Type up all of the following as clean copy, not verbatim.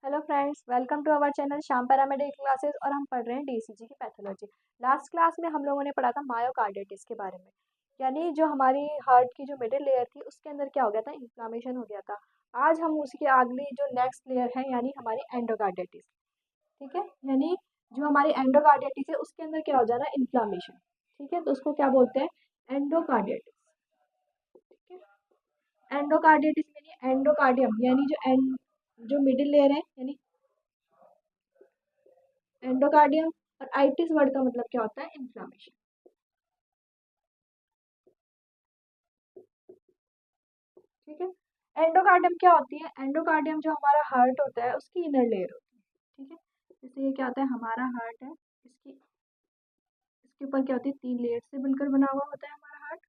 Hello friends, welcome to our channel Shyam paramedical classes और हम पढ़ रहे हैं डीसीजी की पैथोलॉजी। लास्ट क्लास में हम लोगों ने पढ़ा था मायोकार्डिटिस के बारे में, यानी जो हमारी हार्ट की जो मिडिल लेयर थी उसके अंदर क्या हो गया था, इन्फ्लामेशन हो गया था। आज हम उसी के अगली जो नेक्स्ट लेयर है यानी हमारी एंडोकार्डिटिस। ठीक है, यानी जो हमारी एंडोकार्डिटिस है उसके अंदर क्या हो जाना, इन्फ्लामेशन। ठीक है, तो उसको क्या बोलते हैं, एंडोकार्डिटिस। ठीक है, एंडोकार्डिटिस यानी एंडोकार्डियम यानी जो मिडिल लेयर है यानी एंडोकार्डियम। और आइटिस वर्ड का मतलब क्या होता है, इन्फ्लामेशन। ठीक है, एंडोकार्डियम क्या होती है, एंडोकार्डियम जो हमारा हार्ट होता है उसकी इनर लेयर होती है। ठीक है, जैसे ये क्या होता है, हमारा हार्ट है, इसके ऊपर क्या होती है, 3 लेयर से मिलकर बना हुआ होता है हमारा हार्ट।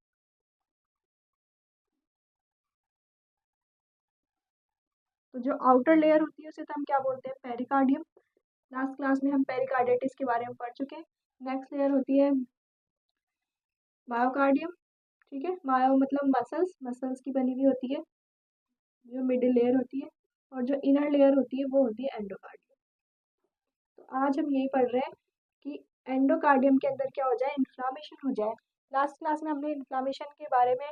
तो जो आउटर लेयर होती है उसे तो हम क्या बोलते हैं, पेरिकार्डियम। लास्ट क्लास में हम पेरिकार्डिटिस के बारे में पढ़ चुके हैं। नेक्स्ट लेयर होती है मायोकार्डियम। ठीक है, मायो मतलब मसल्स, मसल्स की बनी हुई होती है जो मिडिल लेयर होती है। और जो इनर लेयर होती है वो होती है एंडोकार्डियम। तो आज हम यही पढ़ रहे हैं कि एंडोकार्डियम के अंदर क्या हो जाए, इन्फ्लामेशन हो जाए। लास्ट क्लास में हमने इन्फ्लामेशन के बारे में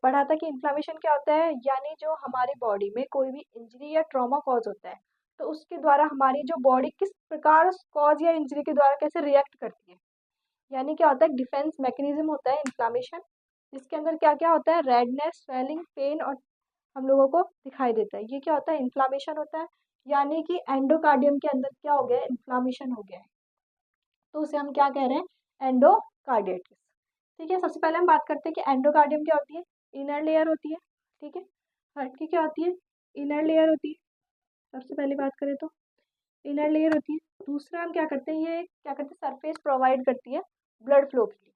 पढ़ा था कि इन्फ्लामेशन क्या होता है, यानी जो हमारी बॉडी में कोई भी इंजरी या ट्रॉमा कॉज होता है तो उसके द्वारा हमारी जो बॉडी किस प्रकार उस कॉज या इंजरी के द्वारा कैसे रिएक्ट करती है। यानी क्या होता है, डिफेंस मैकेनिज्म होता है इन्फ्लामेशन, जिसके अंदर क्या क्या होता है, रेडनेस, स्वेलिंग, पेन और हम लोगों को दिखाई देता है। ये क्या होता है, इन्फ्लामेशन होता है। यानी कि एंडोकार्डियम के अंदर क्या हो गया है, इन्फ्लामेशन हो गया है, तो उसे हम क्या कह रहे हैं, एंडोकार्डिटिस। ठीक है, सबसे पहले हम बात करते हैं कि एंडोकार्डियम क्या होती है। इनर लेयर होती है। ठीक है, हार्ट की क्या होती है, इनर लेयर होती है। सबसे पहले बात करें तो इनर लेयर होती है। दूसरा हम क्या करते हैं, ये क्या करते हैं, सरफेस प्रोवाइड करती है ब्लड फ्लो के लिए।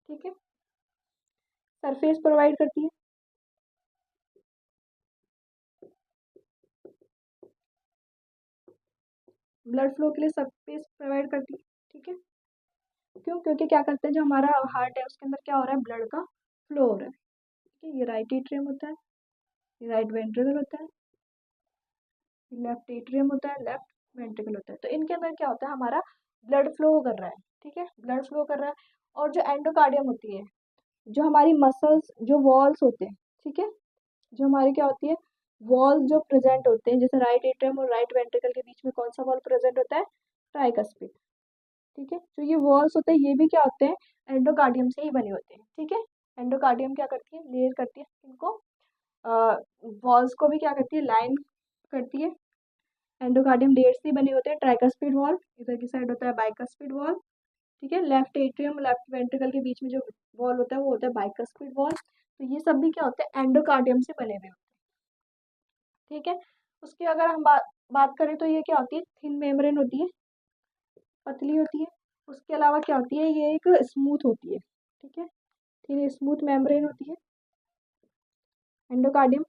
ठीक है, सरफेस प्रोवाइड करती है ब्लड फ्लो के लिए, सरफेस प्रोवाइड करती है। ठीक है, क्यों, क्योंकि क्या करते हैं, जो हमारा हार्ट है उसके अंदर क्या हो रहा है, ब्लड का फ्लो हो रहा है। ठीक है, ये राइट एट्रियम होता है, ये राइट वेंट्रिकल होता है, लेफ्ट एट्रियम होता है, लेफ्ट वेंट्रिकल होता है। तो इनके अंदर क्या होता है, हमारा ब्लड फ्लो कर रहा है। ठीक है, ब्लड फ्लो कर रहा है। और जो एंडोकार्डियम होती है, जो हमारी मसल्स, जो वॉल्स होते हैं, ठीक है, जो हमारी क्या होती है, वॉल्स जो प्रेजेंट होते हैं, जैसे राइट एट्रियम और राइट वेंट्रिकल के बीच में कौन सा वॉल प्रेजेंट होता है, ट्राइकस्पिड। ठीक है, जो ये वॉल्स होते हैं ये भी क्या होते हैं, एंडोकार्डियम से ही बने होते हैं। ठीक है, एंडोकार्डियम क्या करती है, लेयर करती है इनको, वॉल्स को भी क्या करती है, लाइन करती है। एंडोकार्डियम लेयर से बने होते हैं, ट्राइकस्पिड वॉल इधर की साइड होता है, बाइकस्पिड वॉल। ठीक है, लेफ्ट एट्रियम लेफ्ट वेंट्रिकल के बीच में जो वॉल होता है वो होता है बाइकस्पिड वॉल। तो ये सब भी क्या होते हैं, एंडोकार्डियम से बने हुए होते हैं। ठीक है, उसकी अगर हम बात करें तो ये क्या होती है, थिन मेम्ब्रेन होती है, पतली होती है। उसके अलावा क्या होती है, ये एक स्मूथ होती है। ठीक है, थिन स्मूथ मेम्ब्रेन होती है एंडोकार्डियम।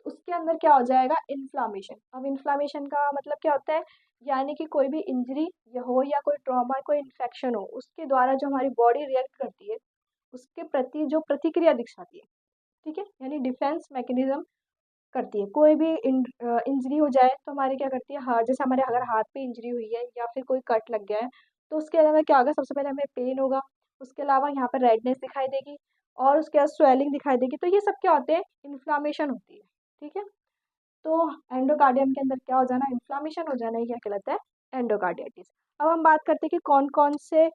उसके अंदर क्या हो जाएगा, इन्फ्लामेशन। अब इन्फ्लामेशन का मतलब क्या होता है, यानी कि कोई भी इंजरी या हो या कोई ट्रॉमा, कोई इन्फेक्शन हो, उसके द्वारा जो हमारी बॉडी रिएक्ट करती है उसके प्रति जो प्रतिक्रिया दिखाती है। ठीक है, यानी डिफेंस मैकेनिज्म करती है। कोई भी इंजरी हो जाए तो हमारी क्या करती है, हाथ, जैसे हमारे अगर हाथ पे इंजरी हुई है या फिर कोई कट लग गया है तो उसके अलावा क्या होगा, सबसे पहले हमें पेन होगा, उसके अलावा यहाँ पर रेडनेस दिखाई देगी और उसके बाद स्वेलिंग दिखाई देगी। तो ये सब क्या होते हैं, इन्फ्लामेशन होती है। ठीक है, तो एंडोकार्डियम के अंदर क्या हो जाना, इन्फ्लामेशन हो जाना, ये क्या कहलाता है, एंडोकार्डिटिस। अब हम बात करते हैं कि कौन कौन से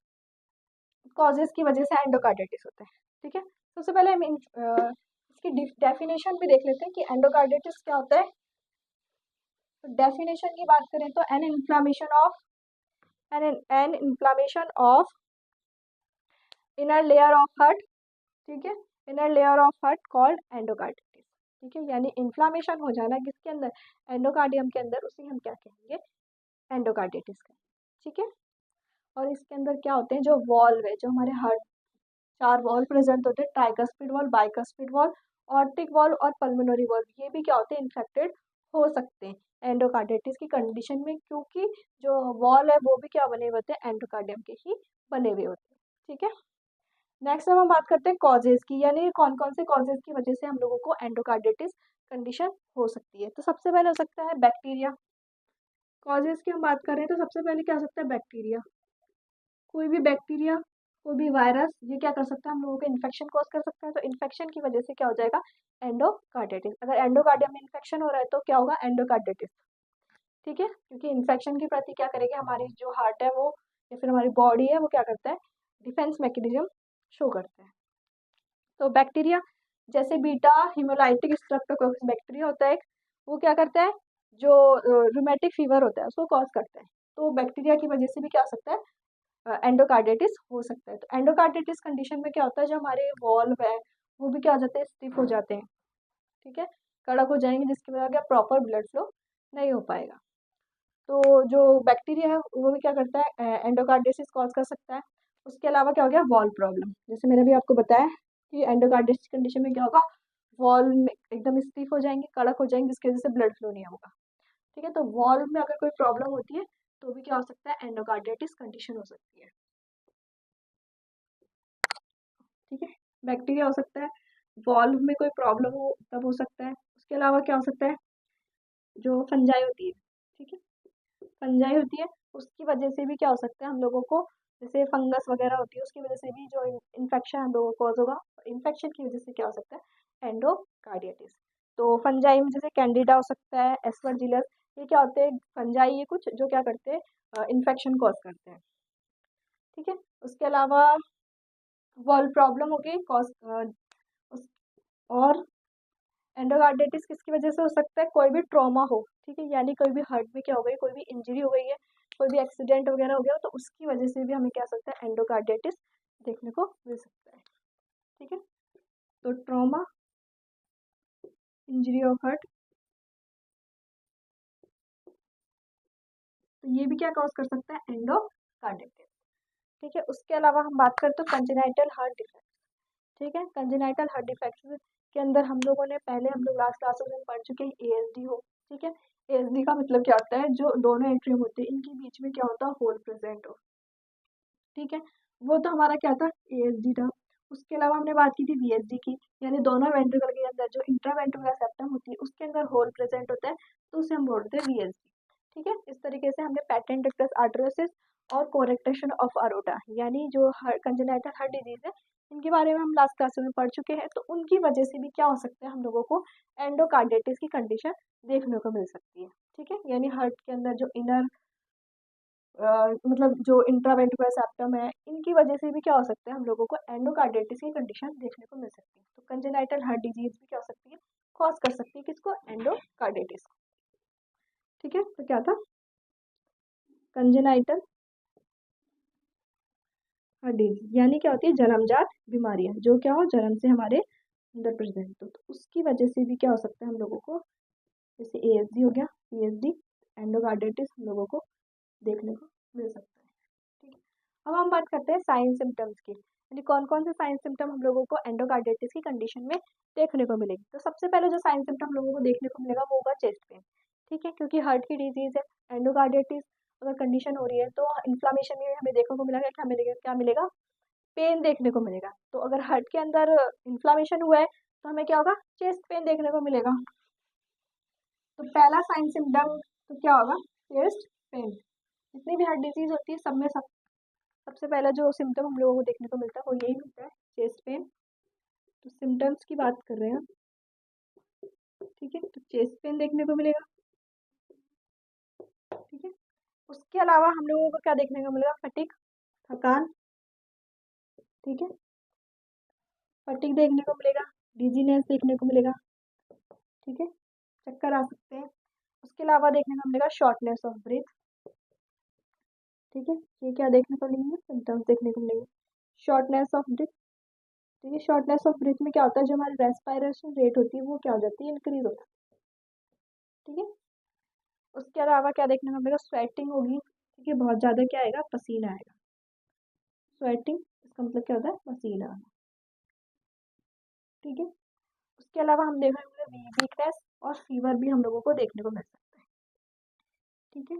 कॉजेस की वजह से एंडोकार्डिटिस होता है। ठीक है, सबसे पहले हम इसकी डेफिनेशन भी देख लेते हैं कि एंडोकार्डिटिस क्या होता है। तो डेफिनेशन की बात करें तो an inflammation of inner layer of heart. ठीक है, inner layer of heart called endocarditis. ठीक है, यानी इन्फ्लामेशन हो जाना किसके अंदर, एंडोकार्डियम के अंदर, उसी हम क्या कहेंगे, एंडोकार्डिटिस का। ठीक है, और इसके अंदर क्या होते हैं, जो वॉल्व है, जो हमारे हार्ट 4 वॉल प्रेजेंट होते हैं, tricuspid wall, bicuspid valve, aortic wall और पल्मोनरी वॉल, ये भी क्या होते हैं, इन्फेक्टेड हो सकते हैं एंडोकार्डिटिस की कंडीशन में, क्योंकि जो वॉल है वो भी क्या बने हुए होते हैं, एंडोकार्डियम के ही बने हुए होते हैं। ठीक है, नेक्स्ट अब हम बात करते हैं कॉजेज की, यानी कौन कौन से कॉजेज की वजह से हम लोगों को एंडोकार्डिटिस कंडीशन हो सकती है। तो सबसे पहले हो सकता है बैक्टीरिया। कॉजेज की हम बात करें तो सबसे पहले क्या हो सकता है, बैक्टीरिया। कोई भी बैक्टीरिया, कोई भी वायरस, ये क्या कर सकता है, हम लोगों को इन्फेक्शन कॉज कर सकता है। तो इन्फेक्शन की वजह से क्या हो जाएगा, एंडोकार्डिटिस। अगर एंडोकार्डियम में इन्फेक्शन हो रहा है तो क्या होगा, एंडोकार्डिटिस। ठीक है, क्योंकि इन्फेक्शन के प्रति क्या करेगी, हमारी जो हार्ट है वो या फिर हमारी बॉडी है वो क्या करता है, डिफेंस मैकेनिज्म शो करता है। तो बैक्टीरिया जैसे बीटा हिमोलाइटिक स्ट्रेप्टोकोकस बैक्टीरिया होता है एक, वो क्या करता है, जो रूमेटिक फीवर होता है उसको कॉज करता है। तो बैक्टीरिया की वजह से भी क्या हो सकता है, एंडोकार्डिटिस हो सकता है। तो एंडोकार्डिटिस कंडीशन में क्या होता है, जो हमारे वॉल्व है वो भी क्या हो जाते हैं, स्टिफ हो जाते हैं। ठीक है, कड़क हो जाएंगे, जिसकी वजह से क्या प्रॉपर ब्लड फ्लो नहीं हो पाएगा। तो जो बैक्टीरिया है वो भी क्या करता है, एंडोकार्डिटिस कॉज कर सकता है। उसके अलावा क्या हो गया, वॉल प्रॉब्लम, जैसे मैंने भी आपको बताया कि एंडोकार्डिटिस कंडीशन में क्या होगा, वॉल में एकदम स्टिफ हो जाएंगे, कड़क हो जाएंगे, जिसकी वजह से ब्लड फ्लो नहीं होगा। ठीक है, तो वॉल में अगर कोई प्रॉब्लम होती है तो भी क्या हो सकता है, एंडोकार्डिटिस कंडीशन हो सकती है। ठीक है, बैक्टीरिया हो सकता है, वॉल्व में कोई प्रॉब्लम हो तब हो सकता है। उसके अलावा क्या हो सकता है, जो फंजाई होती है, ठीक है, फंजाई होती है, उसकी वजह से भी क्या हो सकता है हम लोगों को, जैसे फंगस वगैरह होती है उसकी वजह से भी जो इन्फेक्शन हम लोगों को कॉज होगा। इन्फेक्शन की वजह से क्या हो सकता है, एंडोकार्डिटिस। तो फंजाई में जैसे कैंडिडा हो सकता है, एस्परजिलस, ये क्या होते हैं फंजाई, ये कुछ जो क्या करते हैं, इन्फेक्शन कॉज करते हैं। ठीक है, उसके अलावा वॉल प्रॉब्लम हो गई कॉज, और एंडोकार्डिटिस किसकी वजह से हो सकता है, कोई भी ट्रॉमा हो। ठीक है, यानी कोई भी हार्ट में क्या हो गई, कोई भी इंजरी हो गई है, कोई भी एक्सीडेंट वगैरह हो गया तो उसकी वजह से भी हमें क्या हो सकता है, एंडोकार्डिटिस देखने को मिल सकता है। ठीक है, तो ट्रॉमा, इंजरी ऑफ हार्ट, तो ये भी क्या कॉज कर सकता है, एंडोकार्डिटिस। ठीक है, उसके अलावा हम बात करते हैं कंजेनाइटल हार्ट डिफेक्ट। ठीक है, कंजेनाइटल हार्ट डिफेक्ट के अंदर हम लोगों ने पहले, हम लोग लास्ट क्लास में पढ़ चुके हैं एएसडी हो। ठीक है, एएसडी का मतलब क्या होता है, जो दोनों एट्रियम होते हैं इनके बीच में क्या होता है, होल प्रेजेंट हो। ठीक है, वो तो हमारा क्या था, एएसडी था। उसके अलावा हमने बात की थी वीएसडी की, यानी दोनों वेंट्रिकल के अंदर जो इंट्रावेंट्रिकुलर सेप्टम होती है उसके अंदर होल प्रेजेंट होता है, तो उसे हम बोलते हैं वीएसडी। ठीक है, इस तरीके से हमने पैटेंट डिफरेंस आर्टरोसिस और कोरेक्टेशन ऑफ अरोटा, यानी जो कंजेनाइटल हार्ट डिजीज है इनके बारे में हम लास्ट क्लास में पढ़ चुके हैं। तो उनकी वजह से भी क्या हो सकता है, हम लोगों को एंडोकार्डिटिस की कंडीशन देखने को मिल सकती है। ठीक है, यानी हार्ट के अंदर जो इनर मतलब जो इंट्रावेंट्रिकुलर सेप्टम है इनकी वजह से भी क्या हो सकता है, हम लोगों को एंडोकार्डिटिस की कंडीशन देखने को मिल सकती है। तो कंजेनाइटल हार्ट डिजीज भी क्या हो सकती है, कॉज कर सकती है किसको, एंडोकार्डिटिस। ठीक है, तो क्या था, कंजेनाइटल हार्ट डिजीज यानी क्या होती है, जन्मजात बीमारियां, जो क्या हो, जन्म से हमारे अंदर प्रेजेंट हो। तो उसकी वजह से भी क्या हो सकता है हम लोगों को, जैसे एएसडी हो गया, पीएसडी, एंडोकार्डिटिस हम लोगों को देखने को मिल सकता है। ठीक है, अब हम बात करते हैं साइन सिम्टम्स की, यानी कौन कौन से साइन सिम्टम हम लोगों को एंडोकार्डिटिस की कंडीशन में देखने को मिलेगी। तो सबसे पहले जो साइन सिम्टम हम लोगों को देखने को मिलेगा वो होगा चेस्ट पेन। ठीक है, क्योंकि हार्ट की डिजीज है, एंडोकार्डिटिस अगर कंडीशन हो रही है तो इन्फ्लामेशन में हमें देखने को मिलेगा, क्या मिलेगा, पेन देखने को मिलेगा। तो अगर हार्ट के अंदर इन्फ्लामेशन हुआ है तो हमें क्या होगा, चेस्ट पेन देखने को मिलेगा। तो पहला साइन सिम्टम तो क्या होगा, चेस्ट पेन। जितनी भी हार्ट डिजीज होती है सब में सबसे पहला जो सिम्टम हम लोगों को देखने को मिलता है वो यही मिलता है, चेस्ट पेन। तो सिम्टम्स की बात कर रहे हैं। ठीक है, तो चेस्ट पेन देखने को मिलेगा। ठीक है, उसके अलावा हम लोगों को क्या देखने को मिलेगा, फटीग, थकान। ठीक है, फटीग देखने को मिलेगा, डिजीनेस देखने को मिलेगा। ठीक है, चक्कर आ सकते हैं। उसके अलावा देखने को मिलेगा शॉर्टनेस ऑफ ब्रेथ। ठीक है, ये क्या देखने को मिलेंगे, सिम्टम्स देखने को मिलेंगे, शॉर्टनेस ऑफ ब्रेथ। ठीक है, शॉर्टनेस ऑफ ब्रेथ में क्या होता है, जो हमारी रेस्पिरेशन रेट होती है वो क्या हो जाती है, इंक्रीज होती है। ठीक है, उसके अलावा क्या देखने को मिलेगा, स्वेटिंग होगी। ठीक है, बहुत ज़्यादा क्या आएगा, पसीना आएगा। स्वेटिंग इसका मतलब क्या होता है, पसीना आना। ठीक है, उसके अलावा हम देख रहे हैं वीकनेस और फीवर भी हम लोगों को देखने को मिल सकता है। ठीक है,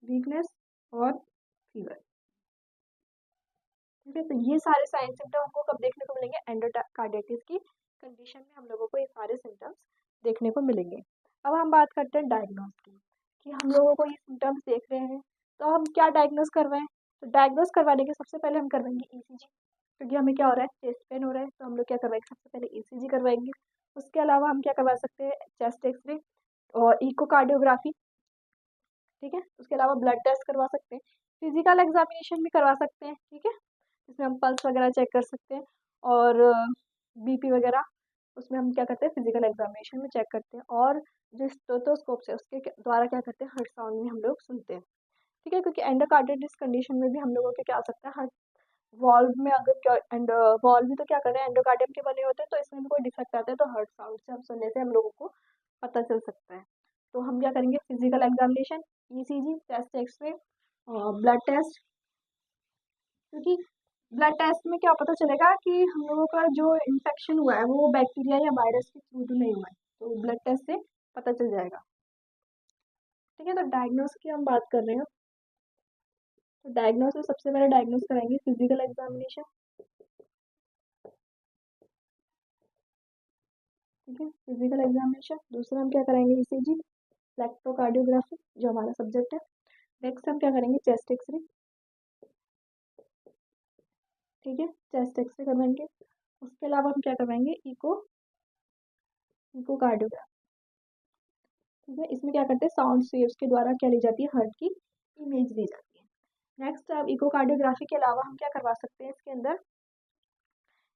वीकनेस और फीवर। ठीक है। तो ये सारे साइन सिम्टम हमको कब देखने को मिलेंगे? एंडोकार्डिटिस की कंडीशन में हम लोगों को ये सारे सिम्टम्स देखने को मिलेंगे। अब हम बात करते हैं डायग्नोस की, कि हम लोगों को ये सिम्टम्स देख रहे हैं तो हम क्या डायग्नोस करवाएं? तो डायग्नोस करवाने के सबसे पहले हम करवाएंगे ईसीजी, क्योंकि हमें क्या हो रहा है? चेस्ट पेन हो रहा है, तो हम लोग क्या करवाएंगे? सबसे पहले ईसीजी करवाएंगे। उसके अलावा हम क्या करवा सकते हैं? चेस्ट एक्सरे और इकोकार्डियोग्राफी। ठीक है। उसके अलावा ब्लड टेस्ट करवा सकते हैं, फिजिकल एग्जामिनेशन भी करवा सकते हैं। ठीक है, इसमें हम पल्स वगैरह चेक कर सकते हैं, और बीपी वगैरह उसमें हम क्या करते हैं? फिजिकल एग्जामिनेशन में चेक करते हैं। और जो स्टेथोस्कोप से उसके द्वारा क्या करते हैं? हार्ट साउंड में हम लोग सुनते हैं। ठीक है, क्योंकि एंडोकार्डिटिस कंडीशन में भी हम लोगों के क्या हो सकता है? हार्ट वॉल्व में अगर क्या वॉल्व भी तो क्या कर रहे हैं? एंडोकार्डियम के बने होते हैं, तो इसमें भी कोई डिफेक्ट आता है तो हार्ट साउंड से हम सुनने से हम लोगों को पता चल सकता है। तो हम क्या करेंगे? Physical examination, ECG, chest X-ray और ब्लड टेस्ट। क्योंकि ब्लड टेस्ट में क्या पता चलेगा कि हम लोगों का जो इन्फेक्शन हुआ है वो बैक्टीरिया या वायरस के थ्रू तो नहीं हुआ है, तो ब्लड टेस्ट से पता चल जाएगा। ठीक है, तो डायग्नोस की हम बात कर रहे हैं। तो डायग्नोस में सबसे पहले डायग्नोस कराएंगे फिजिकल एग्जामिनेशन। ठीक है, फिजिकल एग्जामिनेशन। दूसरा हम क्या कराएंगे? ईसीजी, इलेक्ट्रोकार्डियोग्राफी जो हमारा सब्जेक्ट है। नेक्स्ट हम क्या करेंगे? Chest X-ray. ठीक है, चेस्ट एक्सरे करवाएंगे। उसके अलावा हम क्या करवाएंगे? इकोकार्डियोग्राफी। ठीक है, इसमें क्या करते हैं? साउंड वेव्स के द्वारा क्या ली जाती है? हार्ट की इमेज ली जाती है। नेक्स्ट, अब इकोकार्डियोग्राफी के अलावा हम क्या करवा सकते हैं? इसके अंदर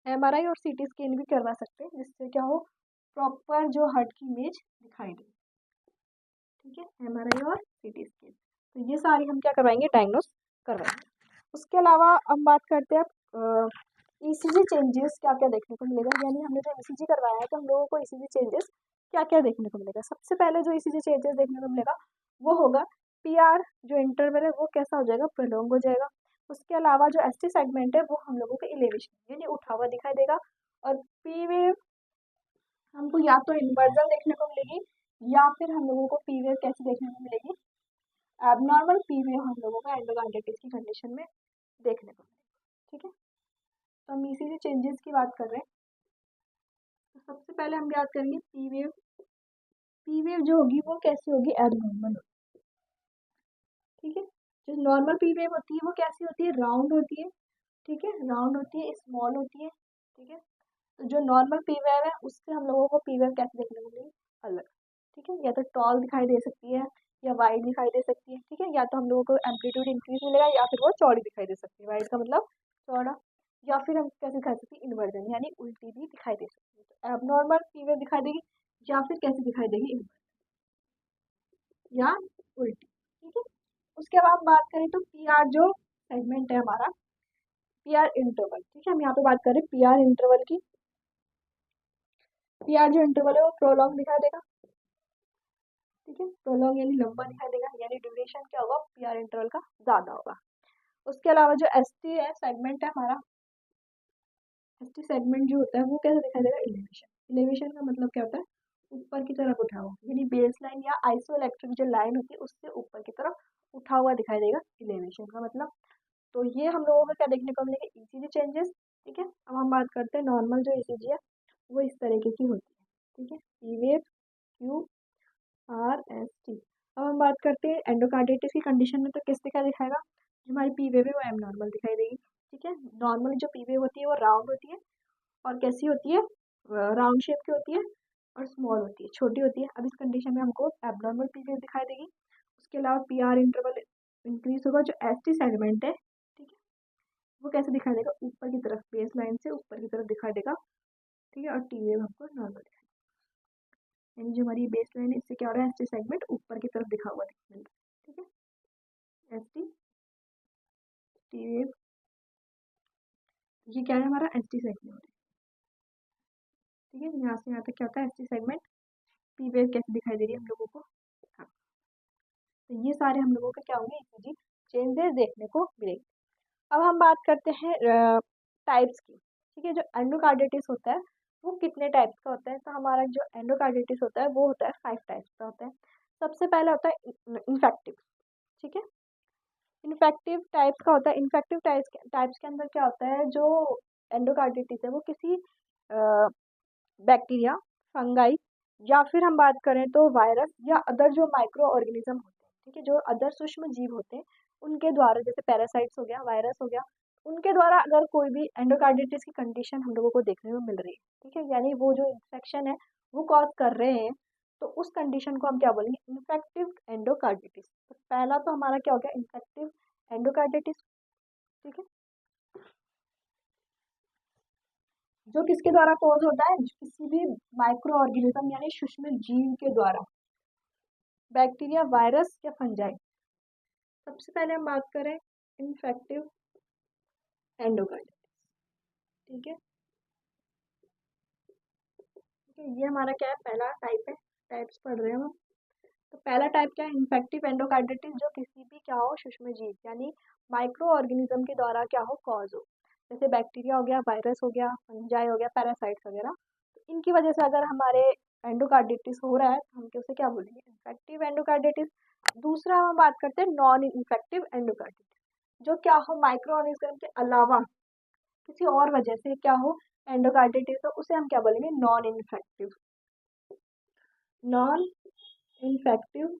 एमआरआई और सीटी स्कैन भी करवा सकते हैं, जिससे क्या हो? प्रॉपर जो हार्ट की इमेज दिखाई दे। ठीक है, एमआरआई और सीटी स्कैन, तो ये सारी हम क्या करवाएंगे? डायग्नोस करवाएंगे। उसके अलावा हम बात करते हैं ईसीजी चेंजेस क्या क्या देखने को मिलेगा। यानी हमने जो ईसीजी करवाया है तो हम लोगों को ईसीजी चेंजेस क्या क्या देखने को मिलेगा। सबसे पहले जो ईसीजी चेंजेस देखने को मिलेगा वो होगा पीआर, जो इंटरवल है वो कैसा हो जाएगा? प्रोलॉन्ग हो जाएगा। उसके अलावा जो एसटी सेगमेंट है वो हम लोगों को इलेवेशन यानी उठा हुआ दिखाई देगा। और पी वेव हमको या तो इन्वर्जन देखने को मिलेगी, या फिर हम लोगों को पी वेव कैसे देखने को मिलेगी? एबनॉर्मल पी वेव हम लोगों को एंडोकार्डिटिस की कंडीशन में देखने को मिलेगी। ठीक है, तो हम ईसीजी चेंजेस की बात कर रहे हैं। तो सबसे पहले हम याद करेंगे पी वेव। पी वेव जो होगी वो कैसी होगी? एबनॉर्मल होगी। ठीक है, जो नॉर्मल पी वेव होती है वो कैसी होती है? राउंड होती है। ठीक है, राउंड होती है, स्मॉल होती है। ठीक है, तो जो नॉर्मल पी वेव है उससे हम लोगों को पी वेव कैसे देखने को मिलेगी? अलग। ठीक है, या तो टॉल दिखाई दे सकती है, या वाइड दिखाई दे सकती है। ठीक है, या तो हम लोगों को एम्पलीट्यूड इंक्रीज मिलेगा, या फिर वो चौड़ी दिखाई दे सकती है। वाइड का मतलब चौड़ा। या फिर हम कैसे दिखा सकते हैं? इन्वर्जन यानी उल्टी भी दिखाई दे सकती है। तो एबनॉर्मल पी वेव दिखाई देगी, या फिर कैसे दिखाई देगी? या उल्टी। ठीक है, उसके बाद बात करें तो पीआर जो सेगमेंट है हमारा, पीआर इंटरवल। ठीक है, हम यहाँ पे बात करें पीआर इंटरवल की। पीआर जो इंटरवल है वो प्रोलॉन्ग दिखाई देगा। ठीक है, प्रोलॉन्ग यानी लंबा दिखाई देगा, यानी ड्यूरेशन क्या होगा? पीआर इंटरवल का ज्यादा होगा। उसके अलावा जो एसटी है सेगमेंट है हमारा, एसटी सेगमेंट जो होता है वो कैसे दिखाई देगा? इलेवेशन। इलेवेशन का मतलब क्या होता है? ऊपर की तरफ उठा हुआ, यानी बेस लाइन या आइसोइलेक्ट्रिक जो लाइन होती है उससे ऊपर की तरफ उठा हुआ दिखाई देगा, इलेवेशन का मतलब। तो ये हम लोगों को क्या देखने को मिलेगा? ECG changes. ठीक है, अब हम बात करते हैं नॉर्मल जो ईसीजी है वो इस तरीके की होती है। ठीक है, P wave, Q, R, S, T. अब हम बात करते हैं एंडोकार्डिटिस की कंडीशन में, तो किस दिखा दिखाएगा? जो हमारी पी वेव है वो एम नॉर्मल दिखाई देगी। ठीक है, नॉर्मल जो पी वेव होती है वो राउंड होती है, और कैसी होती है? राउंड शेप की होती है, और स्मॉल होती है, छोटी होती है। अब इस कंडीशन में हमको एबनॉर्मल पी वेव दिखाई देगी। उसके अलावा पी आर इंटरवल इंक्रीज होगा। जो एस टी सेगमेंट है, ठीक है, वो कैसे दिखाई देगा? ऊपर की तरफ, बेस लाइन से ऊपर की तरफ दिखाई देगा। ठीक है, और टी वेव हमको नॉर्मल दिखाई, यानी जो हमारी बेस लाइन है इससे क्या हो रहा है? एस टी सेगमेंट ऊपर की तरफ दिखा हुआ दिख रहा है। ठीक है, एस टी, टी वेव, ये क्या है? हमारा एस टी सेगमेंट है। ठीक है, यहाँ से यहाँ तक क्या होता है? S T segment. P wave कैसे दिखाई दे रही है हम लोगों को? हाँ, तो ये सारे हम लोगों के क्या होंगे? ईसीजी चेंजेस देखने को मिलेंगे। अब हम बात करते हैं टाइप्स की। ठीक है, जो एंडोकार्डिटिस होता है वो कितने टाइप्स का होता है? तो हमारा जो एंडोकार्डिटिस होता है वो होता है 5 टाइप्स का होता है। सबसे पहला होता है इन्फेक्टिव। ठीक है, इन्फेक्टिव टाइप्स का होता है, इन्फेक्टिव टाइप्स के अंदर क्या होता है, जो एंडोकार्डिटिस है वो किसी बैक्टीरिया, फंगाई, या फिर हम बात करें तो वायरस या अदर जो माइक्रो ऑर्गेनिज्म होते हैं, ठीक है, जो अदर सूक्ष्म जीव होते हैं उनके द्वारा, जैसे पैरासाइट्स हो गया, वायरस हो गया, उनके द्वारा अगर कोई भी एंडोकार्डिटिस की कंडीशन हम लोगों को देखने को मिल रही है, ठीक है, यानी वो जो इन्फेक्शन है वो कॉज कर रहे हैं, तो उस कंडीशन को हम क्या बोलेंगे, इन्फेक्टिव एंडोकार्डिटिस। तो पहला तो हमारा क्या हो गया, इन्फेक्टिव एंडोकार्डिटिस, ठीक है, जो किसके द्वारा कॉज होता है, किसी भी माइक्रो ऑर्गेनिज्म यानी सूक्ष्म जीव के द्वारा, बैक्टीरिया, वायरस या फंजाई। सबसे पहले हम बात करें इन्फेक्टिव एंडोकार्डिटिस, ठीक है, ये हमारा क्या है, पहला टाइप है, टाइप्स पढ़ रहे हैं हम। तो पहला टाइप क्या है, इन्फेक्टिव एंडोकार्डिटिस, जो किसी भी क्या हो, सूक्ष्म जीव यानी माइक्रो ऑर्गेनिज्म के द्वारा क्या हो, कॉज हो, जैसे बैक्टीरिया हो गया, वायरस हो गया, फंजाई हो गया, पैरासाइट्स वगैरह। तो इनकी वजह से अगर हमारे एंडोकार्डिटिस हो रहा है तो हम उसे क्या बोलेंगे, इन्फेक्टिव एंडोकार्डिटिस। दूसरा हम बात करते हैं नॉन इन्फेक्टिव एंडोकार्डिटिस, जो क्या हो, माइक्रो ऑर्गेनिज्म के अलावा किसी और वजह से क्या हो एंडोकार्डिटिस, तो उसे हम क्या बोलेंगे, non infective, non infective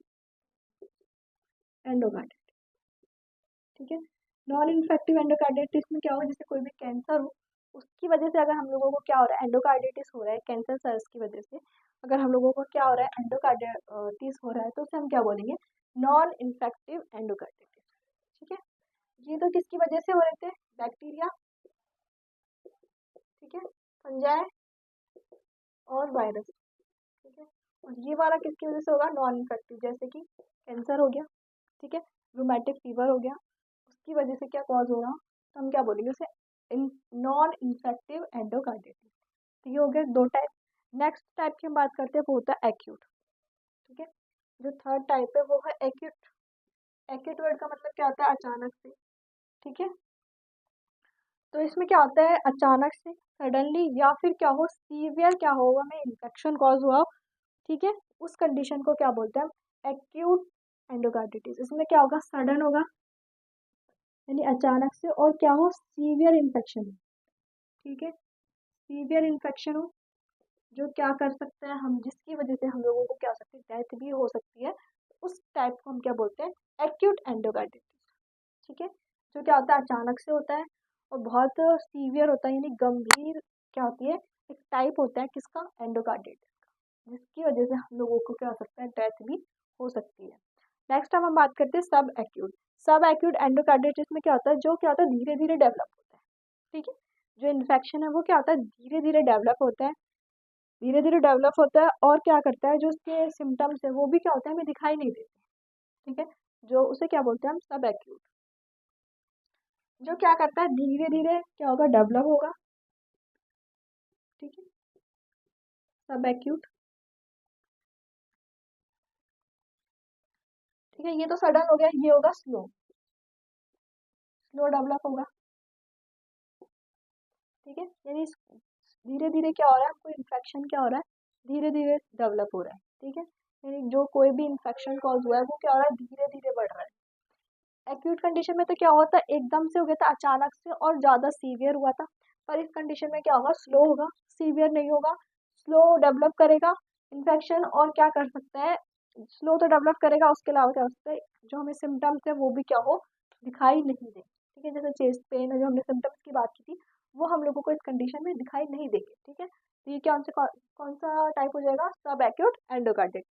endocarditis, ठीक है। नॉन इन्फेक्टिव एंडोकार्डिटिस में क्या होगा, जैसे कोई भी कैंसर हो, उसकी वजह से अगर हम लोगों को क्या हो रहा है, एंडोकार्डिटिस हो रहा है, कैंसर सेल्स की वजह से अगर हम लोगों को क्या हो रहा है, एंडोकार्डिटिस हो रहा है, तो उसे हम क्या बोलेंगे, नॉन इन्फेक्टिव एंडोकार्डिटिस, ठीक है। ये तो किसकी वजह से हो रहे थे, बैक्टीरिया, ठीक है, फंजाई और वायरस, ठीक है। और ये वाला किसकी वजह से होगा, नॉन इन्फेक्टिव, जैसे कि कैंसर हो गया, ठीक है, रूमेटिक फीवर हो गया, उसकी वजह से क्या कॉज हो रहा, तो हम क्या बोलेंगे उसे, नॉन इन्फेक्टिव एंडोकार्डिटिस। तो ये हो गए दो टाइप। नेक्स्ट टाइप की हम बात करते हैं, वो होता है एक्यूट, ठीक है। जो थर्ड टाइप है वो है एक्यूट। एक्यूट वर्ड का मतलब क्या होता है, अचानक से, ठीक है। तो इसमें क्या होता है, अचानक से, सडनली, या फिर क्या हो, सीवियर क्या होगा, में इन्फेक्शन कॉज हुआ, ठीक है, उस कंडीशन को क्या बोलते हैं, एक्यूट एंडोकार्डिटिस। इसमें क्या होगा, सडन होगा यानी अचानक से, और क्या हो, सीवियर इन्फेक्शन, ठीक है, सीवियर इन्फेक्शन हो, जो क्या कर सकता है, हम जिसकी वजह से हम लोगों को क्या हो सकती है, डेथ भी हो सकती है, उस टाइप को हम क्या बोलते हैं, एक्यूट एंडोकार्डिटिस, ठीक है। जो क्या होता है, अचानक से होता है और बहुत सीवियर होता है, यानी गंभीर क्या होती है, एक टाइप होता है किसका, एंडोकार्डिटिस का, जिसकी वजह से हम लोगों को क्या हो सकता है, डेथ भी हो सकती है। नेक्स्ट हम बात करते हैं सब एक्यूट। सब एक्यूट एंडोकार्डिटिस में क्या होता है, जो क्या होता है, धीरे धीरे डेवलप होता है, ठीक है। जो इन्फेक्शन है वो क्या होता है, धीरे धीरे डेवलप होता है, धीरे धीरे डेवलप होता है, और क्या करता है, जो उसके सिम्टम्स है वो भी क्या होता है, हमें दिखाई नहीं देते, ठीक है। जो उसे क्या बोलते हैं हम, सब एक्यूट। जो क्या करता है, धीरे धीरे क्या होगा, डेवलप होगा, ठीक है, सब एक्यूट, ठीक है। ये तो सडन हो गया, ये होगा स्लो, स्लो डेवलप होगा, ठीक है, यानी धीरे धीरे क्या हो रहा है, कोई इन्फेक्शन क्या हो रहा है, धीरे धीरे डेवलप हो रहा है, ठीक है, यानी जो कोई भी इन्फेक्शन कॉज हुआ है वो क्या हो रहा है, धीरे धीरे बढ़ रहा है। एक्यूट कंडीशन में तो क्या हुआ था, एकदम से हो गया था, अचानक से और ज़्यादा सीवियर हुआ था। पर इस कंडीशन में क्या होगा, स्लो होगा, सीवियर नहीं होगा, स्लो डेवलप करेगा इन्फेक्शन, और क्या कर सकता है, स्लो तो डेवलप करेगा, उसके अलावा क्या हो सकता है, जो हमें सिम्टम्स है वो भी क्या हो, दिखाई नहीं दे, ठीक है। जैसे चेस्ट पेन है, जो हमने सिम्टम्स की बात की थी, वो हम लोगों को इस कंडीशन में दिखाई नहीं देंगे, ठीक है। तो ये कौन सा टाइप हो जाएगा, सब एक्यूट एंडोकार्डिटिस।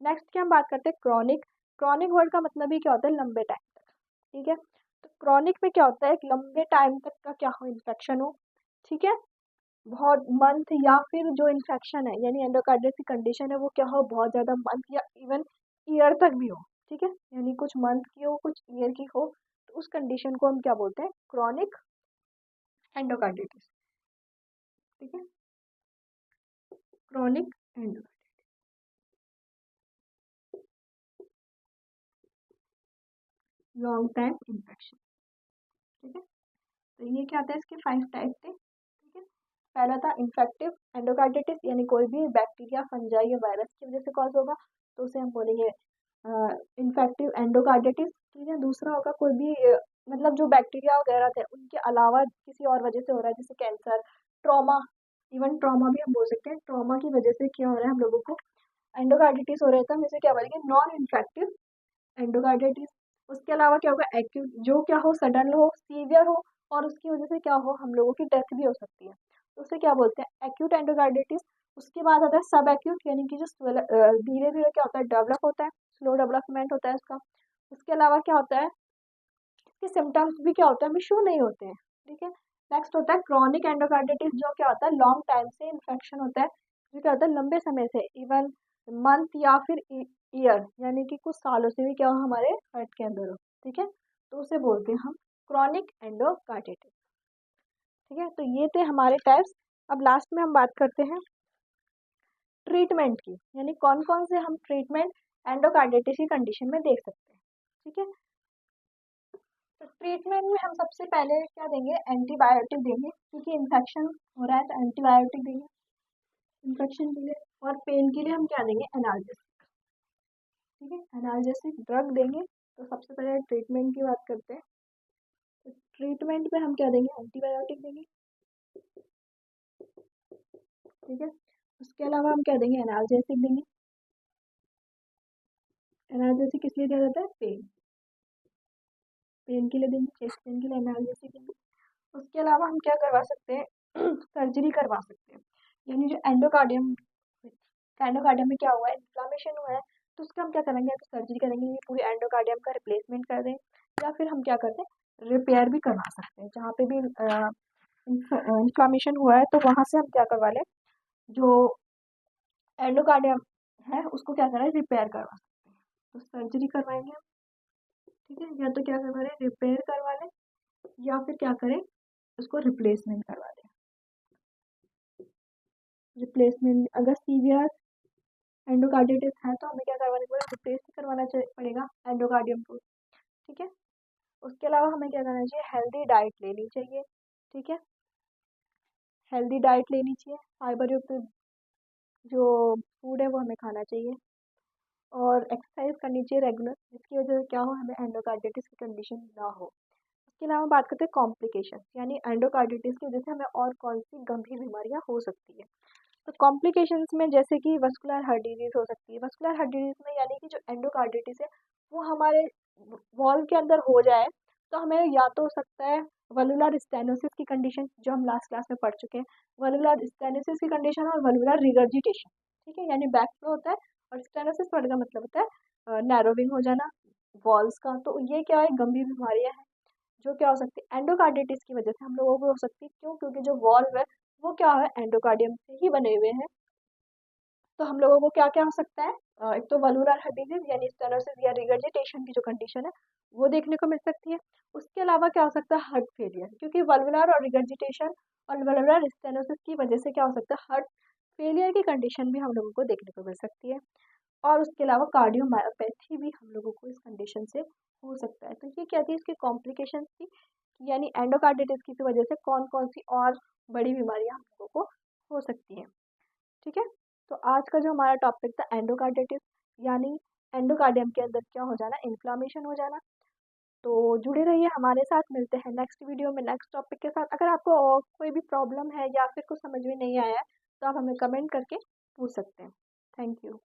नेक्स्ट की हम बात करते हैं क्रॉनिक। क्रॉनिक वर्ड का मतलब ही क्या होता है, लंबे टाइम तक, ठीक है। तो क्रॉनिक में क्या होता है, एक लंबे टाइम तक का क्या हो, इन्फेक्शन हो, ठीक है, बहुत मंथ, या फिर जो इन्फेक्शन है यानी एंडोकार्डिटिस की कंडीशन है वो क्या हो, बहुत ज़्यादा मंथ या इवन ईयर तक भी हो, ठीक है, यानी कुछ मंथ की हो, कुछ ईयर की हो, तो उस कंडीशन को हम क्या बोलते हैं, क्रॉनिक एंडोकार्डिटिस, ठीक है, chronic endocarditis, long time infection, ठीक है। तो ये क्या आता है, इसके 5 टाइप थे, ठीक है। पहला था इन्फेक्टिव एंडोकार्डिटिस, यानी कोई भी बैक्टीरिया, फंजाई या वायरस की वजह से कॉज होगा, तो उसे हम बोलेंगे इन्फेक्टिव एंडोकार्डिटिस, ठीक है। दूसरा होगा कोई भी मतलब जो बैक्टीरिया वगैरह थे उनके अलावा किसी और वजह से हो रहा है, जैसे कैंसर, ट्रॉमा, इवन ट्रॉमा भी हम बोल सकते हैं, ट्रॉमा की वजह से क्या हो रहा है हम लोगों को एंडोकार्डिटिस हो रहा है, तो हम इसे क्या बोलेंगे, नॉन इन्फेक्टिव एंडोकार्डिटिस। उसके अलावा क्या होगा, एक्यूट, जो क्या हो, सडन हो, सीवियर हो, और उसकी वजह से क्या हो, हम लोगों की डेथ भी हो सकती है, तो उसे क्या बोलते हैं, एक्यूट एंडोकार्डिटिस। उसके बाद आता है सब एक्यूट, यानी कि जो धीरे धीरे क्या होता है, डेवलप होता है, स्लो डेवलपमेंट होता है उसका। उसके अलावा क्या होता है, इसके सिम्टम्स भी क्या होते हैं, हमें शो नहीं होते हैं, ठीक है। नेक्स्ट होता है क्रॉनिक एंडोकार्डिटिस, जो क्या होता है, लॉन्ग टाइम से इन्फेक्शन होता है, जो क्या होता है, लंबे समय से, इवन मंथ या फिर ईयर, यानी कि कुछ सालों से भी क्या हो हमारे हार्ट के अंदर हो, ठीक है, तो उसे बोलते हैं हम क्रॉनिक एंडोकार्डिटिस, ठीक है। तो ये थे हमारे टाइप्स। अब लास्ट में हम बात करते हैं ट्रीटमेंट की, यानी कौन कौन से हम ट्रीटमेंट एंडोकार्डिटिस की कंडीशन में देख सकते हैं, ठीक है। तो ट्रीटमेंट में हम सबसे पहले क्या देंगे, एंटीबायोटिक देंगे, क्योंकि इन्फेक्शन हो रहा है तो एंटीबायोटिक देंगे इन्फेक्शन के लिए। और पेन के लिए हम क्या देंगे, एनाल्जेसिक, ठीक है, एनाल्जेसिक ड्रग देंगे। तो सबसे पहले ट्रीटमेंट की बात करते हैं, तो ट्रीटमेंट में हम क्या देंगे, एंटीबायोटिक देंगे, ठीक है। उसके अलावा हम क्या देंगे, एनाल्जेसिक देंगे। एनाल्जेसिक किस लिए दिया जाता है, पेन के लिए देंगे, चेस्ट पेन के लिए एनाल्जेसिक देंगे। उसके अलावा हम क्या करवा सकते हैं, सर्जरी करवा सकते हैं, यानी जो एंडोकार्डियम में क्या हुआ है, इन्फ्लामेशन हुआ है, तो उसका हम क्या करेंगे, तो सर्जरी करेंगे, ये पूरे एंडोकार्डियम का रिप्लेसमेंट कर दें, या फिर हम क्या करते हैं, रिपेयर भी करवा सकते हैं, जहाँ पे भी इन्फ्लामेशन हुआ है तो वहाँ से हम क्या करवा लें, जो एंडोकार्डियम है उसको क्या करें, रिपेयर करवा सकते हैं, तो सर्जरी करवाएंगे हम, ठीक है, या तो क्या करवा लें, रिपेयर करवा लें, या फिर क्या करें, उसको रिप्लेसमेंट करवा दें। रिप्लेसमेंट अगर सीवियर एंडोकार्डिटिस है तो हमें क्या करवाना पड़ेगा, रिप्लेस भी करवाना पड़ेगा एंडोकार्डियम को, ठीक है। उसके अलावा हमें क्या करना चाहिए, हेल्दी डाइट लेनी चाहिए, ठीक है, हेल्दी डाइट लेनी चाहिए, फाइबर युक्त जो फूड है वो हमें खाना चाहिए, और एक्सरसाइज करनी चाहिए रेगुलर, जिसकी वजह से क्या हो, हमें एंडोकार्डिटिस की कंडीशन ना हो। उसके अलावा बात करते हैं कॉम्प्लिकेशन, यानी एंडोकार्डिटिस की वजह से हमें और कौन सी गंभीर बीमारियां हो सकती है। तो कॉम्प्लिकेशंस में जैसे कि वस्कुलर हार्ट डिजीज हो सकती है, वस्कुलर हार्ट डिजीज में यानी कि जो एंडोकार्डिटिस है वो हमारे वॉल्व के अंदर हो जाए, तो हमें या तो हो सकता है वलुलर स्टेनोसिस की कंडीशन, जो हम लास्ट क्लास में पढ़ चुके हैं, वलुलर स्टेनोसिस की कंडीशन और वलुलर रिगर्जिटेशन, ठीक है, यानी बैक फ्लो होता है, और स्टेनोसिस वर्ड का मतलब होता है नैरोविंग हो जाना वॉल्स का। तो ये क्या है, गंभीर बीमारियां हैं, जो क्या हो सकती है, एंडोकार्डिटिस की वजह से हम लोगों को हो सकती है, क्यों, क्योंकि जो वॉल्व है वो क्या है, एंडोकार्डियम से ही बने हुए हैं। तो हम लोगों को क्या क्या हो सकता है, एक तो वल्वुलर हार्ट डिजीज यानी स्टेनोसिस या रिगर्जिटेशन की जो कंडीशन है वो देखने को मिल सकती है। उसके अलावा क्या हो सकता है, हार्ट फेलियर, क्योंकि वल्वुलर और रिगर्जिटेशन और वल्वुलर स्टेनोसिस की वजह से क्या हो सकता है, हार्ट फेलियर की कंडीशन भी हम लोगों को देखने को मिल सकती है। और उसके अलावा कार्डियोमायोपैथी भी हम लोगों को इस कंडीशन से हो सकता है। तो ये क्या थी इसकी कॉम्प्लिकेशन थी, यानी एंडोकार्डिटिस की वजह से कौन कौन सी और बड़ी बीमारियां हम लोगों को हो सकती हैं, ठीक है। तो आज का जो हमारा टॉपिक था एंडोकार्डिटिस, यानी एंडोकार्डियम के अंदर क्या हो जाना, इन्फ्लामेशन हो जाना। तो जुड़े रहिए हमारे साथ, मिलते हैं नेक्स्ट वीडियो में नेक्स्ट टॉपिक के साथ। अगर आपको और कोई भी प्रॉब्लम है या फिर कुछ समझ में नहीं आया है तो आप हमें कमेंट करके पूछ सकते हैं। Thank you.